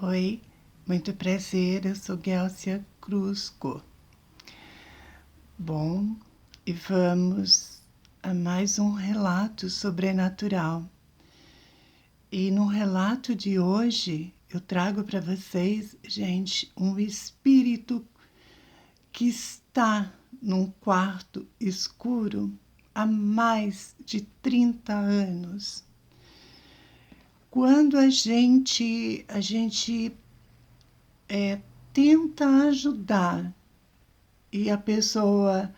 Oi, muito prazer, eu sou Gélcia Cruzco. Bom, e vamos a mais um relato sobrenatural. E no relato de hoje, eu trago para vocês, gente, um espírito que está num quarto escuro há mais de 30 anos. Quando a gente tenta ajudar e a pessoa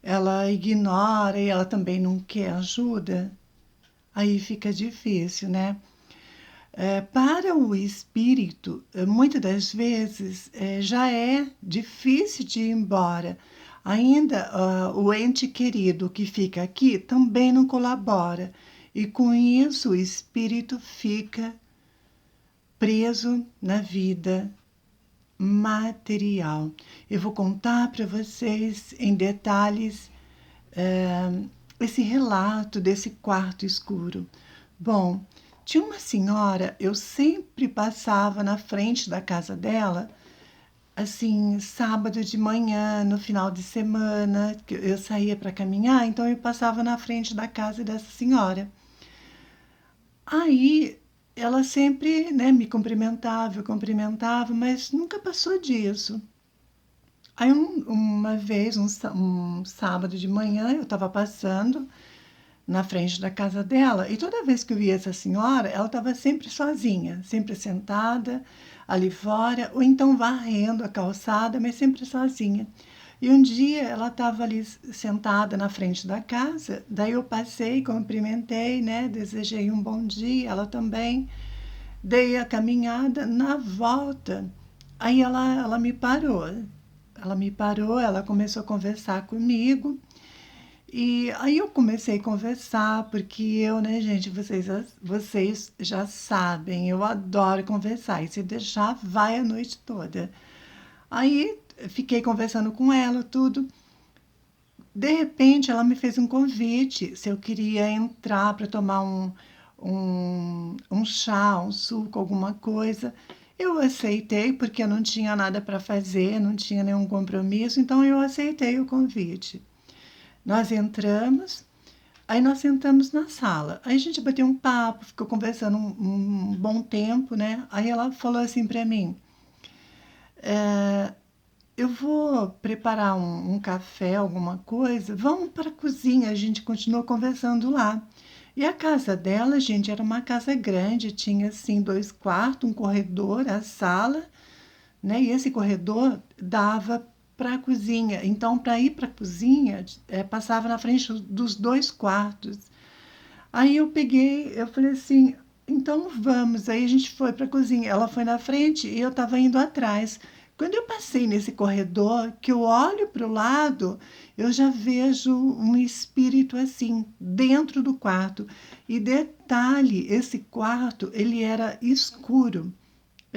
ela ignora e ela também não quer ajuda, aí fica difícil, né? Para o espírito, muitas das vezes já é difícil de ir embora. Ainda o ente querido que fica aqui também não colabora. E com isso o espírito fica preso na vida material. Eu vou contar para vocês em detalhes esse relato desse quarto escuro. Bom, tinha uma senhora, eu sempre passava na frente da casa dela, assim, sábado de manhã, no final de semana, que eu saía para caminhar, então eu passava na frente da casa dessa senhora. Aí ela sempre, né, me cumprimentava, eu cumprimentava, mas nunca passou disso. Aí uma vez, um sábado de manhã, eu estava passando na frente da casa dela e toda vez que eu via essa senhora, ela estava sempre sozinha, sempre sentada ali fora, ou então varrendo a calçada, mas sempre sozinha. E um dia ela estava ali sentada na frente da casa, daí eu passei, cumprimentei, né? Desejei um bom dia, ela também. Dei a caminhada, na volta, aí ela me parou. Ela me parou, ela começou a conversar comigo. E aí eu comecei a conversar, porque eu, né, gente, vocês já sabem, eu adoro conversar. E se deixar, vai a noite toda. Aí fiquei conversando com ela, tudo. De repente, ela me fez um convite se eu queria entrar para tomar um chá, um suco, alguma coisa. Eu aceitei, porque eu não tinha nada para fazer, não tinha nenhum compromisso, então eu aceitei o convite. Nós entramos, aí nós sentamos na sala. Aí a gente bateu um papo, ficou conversando um bom tempo, né? Aí ela falou assim para mim: eu vou preparar um café, alguma coisa, vamos para a cozinha. A gente continuou conversando lá. E a casa dela, gente, era uma casa grande, tinha assim 2 quartos, um corredor, a sala, né? E esse corredor dava para a cozinha. Então, para ir para a cozinha, passava na frente dos 2 quartos. Aí eu falei assim, então vamos. Aí a gente foi para a cozinha. Ela foi na frente e eu estava indo atrás. Quando eu passei nesse corredor, que eu olho para o lado, eu já vejo um espírito assim, dentro do quarto. E detalhe, esse quarto, ele era escuro.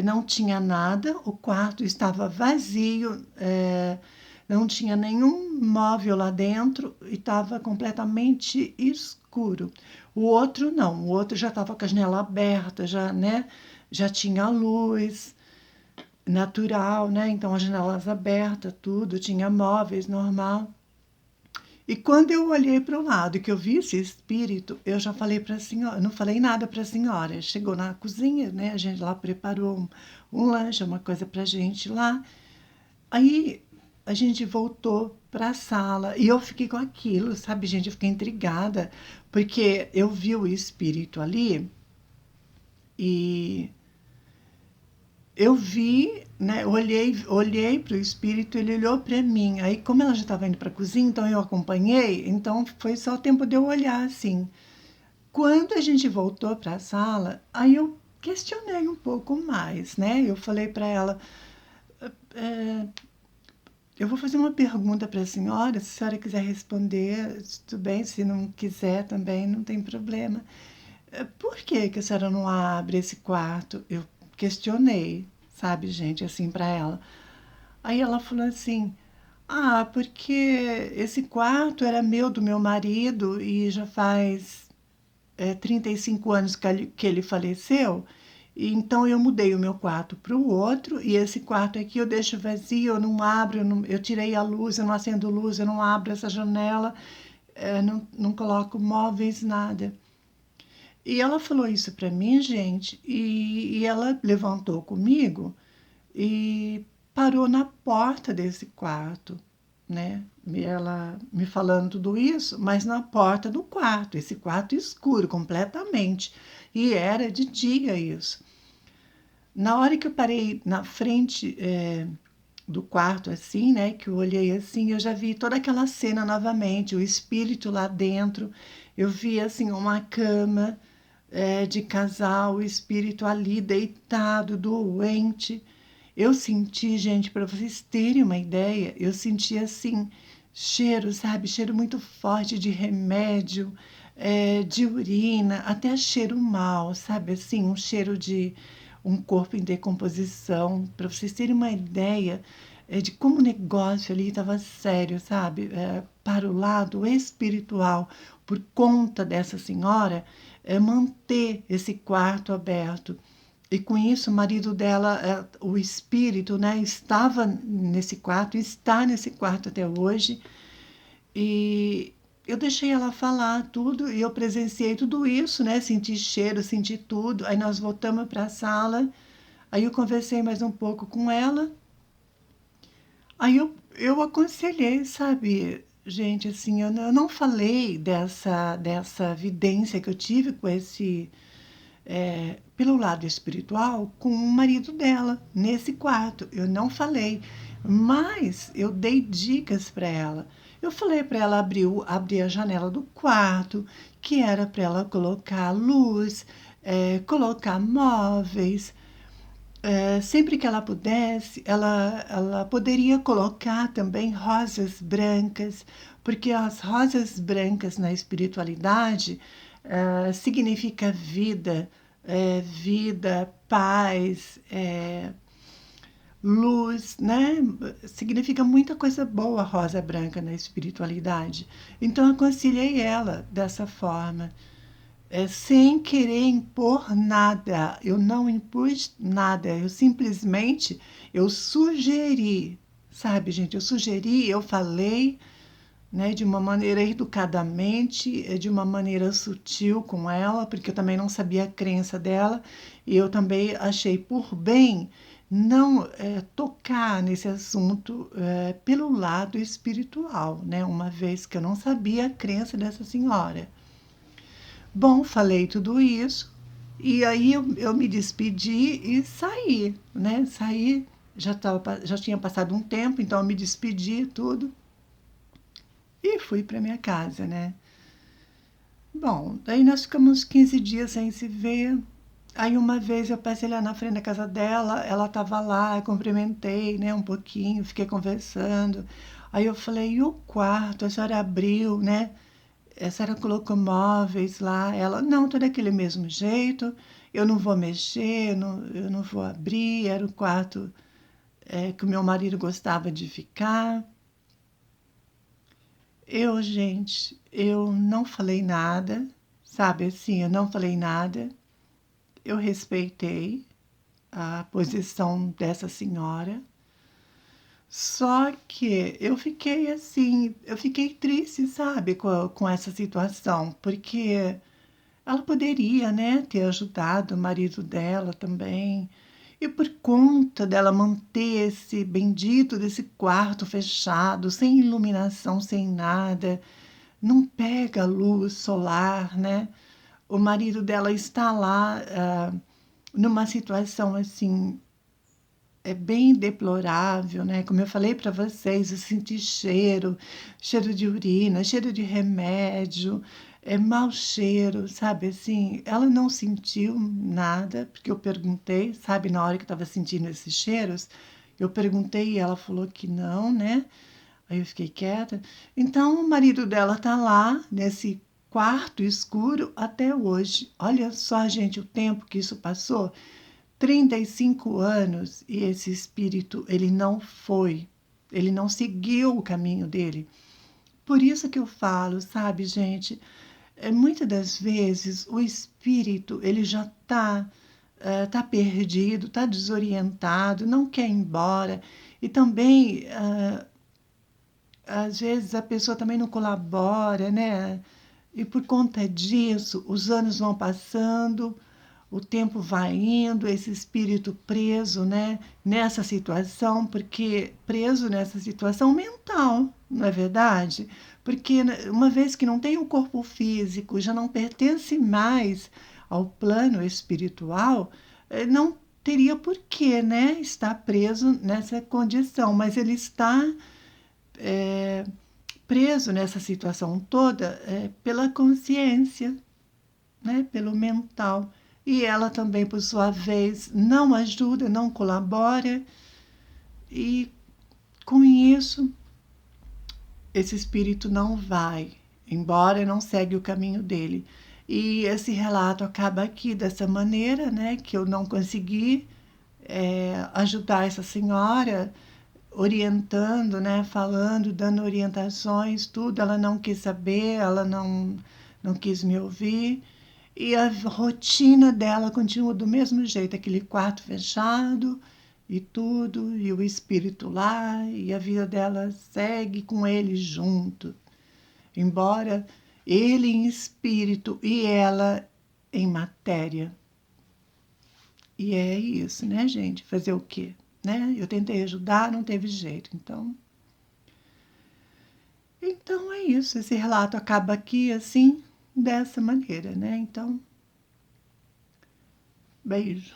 Não tinha nada, o quarto estava vazio, não tinha nenhum móvel lá dentro e estava completamente escuro. O outro não, o outro já estava com a janela aberta, já, né, já tinha luz natural, né? Então as janelas abertas, tudo, tinha móveis normal. E quando eu olhei para o lado, que eu vi esse espírito, eu já falei para a senhora, não falei nada para a senhora. Chegou na cozinha, né? A gente lá preparou um lanche, uma coisa para a gente lá. Aí a gente voltou para a sala e eu fiquei com aquilo, sabe, gente? Eu fiquei intrigada, porque eu vi o espírito ali e eu vi, né? Olhei para o espírito, ele olhou para mim. Aí, como ela já estava indo para a cozinha, então eu acompanhei. Então foi só o tempo de eu olhar assim. Quando a gente voltou para a sala, aí eu questionei um pouco mais, né? Eu falei para ela: é, eu vou fazer uma pergunta para a senhora. Se a senhora quiser responder, tudo bem. Se não quiser, também não tem problema. Por que que a senhora não abre esse quarto? Eu questionei, sabe, gente, assim para ela. Aí ela falou assim: ah, porque esse quarto era meu, do meu marido, e já faz 35 anos que ele faleceu. E então eu mudei o meu quarto para o outro, e esse quarto aqui eu deixo vazio, eu não abro, eu tirei a luz, eu não acendo luz, eu não abro essa janela, não coloco móveis, nada. E ela falou isso para mim, gente, e ela levantou comigo e parou na porta desse quarto, né? Ela me falando tudo isso, mas na porta do quarto, esse quarto escuro completamente. E era de dia isso. Na hora que eu parei na frente do quarto, assim, né, que eu olhei assim, eu já vi toda aquela cena novamente, o espírito lá dentro. Eu vi, assim, uma cama de casal, o espírito ali deitado, doente. Eu senti, gente, para vocês terem uma ideia, eu senti, assim, cheiro, sabe? Cheiro muito forte de remédio, de urina, até cheiro mal, sabe? Assim, um cheiro de um corpo em decomposição. Para vocês terem uma ideia de como o negócio ali estava sério, sabe? Para o lado espiritual, por conta dessa senhora, manter esse quarto aberto. E com isso, o marido dela, o espírito, né, estava nesse quarto, está nesse quarto até hoje. E eu deixei ela falar tudo e eu presenciei tudo isso, né? Senti cheiro, senti tudo. Aí nós voltamos para a sala. Aí eu conversei mais um pouco com ela. Aí eu aconselhei, sabe, gente, assim, eu não falei dessa vidência que eu tive com esse, pelo lado espiritual, com o marido dela, nesse quarto. Eu não falei, mas eu dei dicas para ela. Eu falei para ela abrir a janela do quarto, que era para ela colocar luz, colocar móveis, sempre que ela pudesse, ela poderia colocar também rosas brancas, porque as rosas brancas na espiritualidade significa vida, vida, paz, luz, né? Significa muita coisa boa a rosa branca na espiritualidade. Então, eu aconselhei ela dessa forma sem querer impor nada. Eu não impus nada, eu simplesmente eu sugeri, sabe, gente? Eu sugeri, eu falei, né, de uma maneira educadamente, de uma maneira sutil com ela, porque eu também não sabia a crença dela, e eu também achei por bem não tocar nesse assunto pelo lado espiritual, né? Uma vez que eu não sabia a crença dessa senhora. Bom, falei tudo isso e aí eu me despedi e saí, né? Saí, já tinha passado um tempo, então eu me despedi tudo e fui para minha casa, né? Bom, daí nós ficamos 15 dias sem se ver. Aí uma vez eu passei lá na frente da casa dela, ela estava lá, eu cumprimentei, né, um pouquinho, fiquei conversando. Aí eu falei, e o quarto? A senhora abriu, né? A senhora colocou móveis lá. Ela, não, tô daquele mesmo jeito, eu não vou mexer, eu não vou abrir. Era o quarto que o meu marido gostava de ficar. Gente, eu não falei nada, sabe assim, eu não falei nada. Eu respeitei a posição dessa senhora. Só que eu fiquei assim, eu fiquei triste, sabe, com essa situação, porque ela poderia, né, ter ajudado o marido dela também. E por conta dela manter esse bendito desse quarto fechado, sem iluminação, sem nada, não pega luz solar, né? O marido dela está lá numa situação assim bem deplorável, né? Como eu falei para vocês, eu senti cheiro, cheiro de urina, cheiro de remédio, mau cheiro, sabe? Assim, ela não sentiu nada, porque eu perguntei, sabe? Na hora que estava sentindo esses cheiros, eu perguntei e ela falou que não, né? Aí eu fiquei quieta. Então, o marido dela tá lá, nesse quarto escuro, até hoje. Olha só, gente, o tempo que isso passou. 35 anos e esse espírito, ele não foi, ele não seguiu o caminho dele. Por isso que eu falo, sabe, gente, muitas das vezes o espírito, ele já está está perdido, está desorientado, não quer ir embora. E também, às vezes, a pessoa também não colabora, né? E por conta disso, os anos vão passando, o tempo vai indo, esse espírito preso, né, nessa situação, porque preso nessa situação mental, não é verdade? Porque uma vez que não tem o corpo físico, já não pertence mais ao plano espiritual, não teria porquê, né, estar preso nessa condição, mas ele está é, preso nessa situação toda pela consciência, né, pelo mental. E ela também, por sua vez, não ajuda, não colabora, e com isso, esse espírito não vai embora, não segue o caminho dele. E esse relato acaba aqui dessa maneira, né, que eu não consegui ajudar essa senhora, orientando, né, falando, dando orientações, tudo. Ela não quis saber, ela não quis me ouvir. E a rotina dela continua do mesmo jeito, aquele quarto fechado e tudo, e o espírito lá, e a vida dela segue com ele junto. Embora ele em espírito e ela em matéria. E é isso, né, gente? Fazer o quê? Né? Eu tentei ajudar, não teve jeito. Então é isso. Esse relato acaba aqui assim, dessa maneira, né? Então, beijo.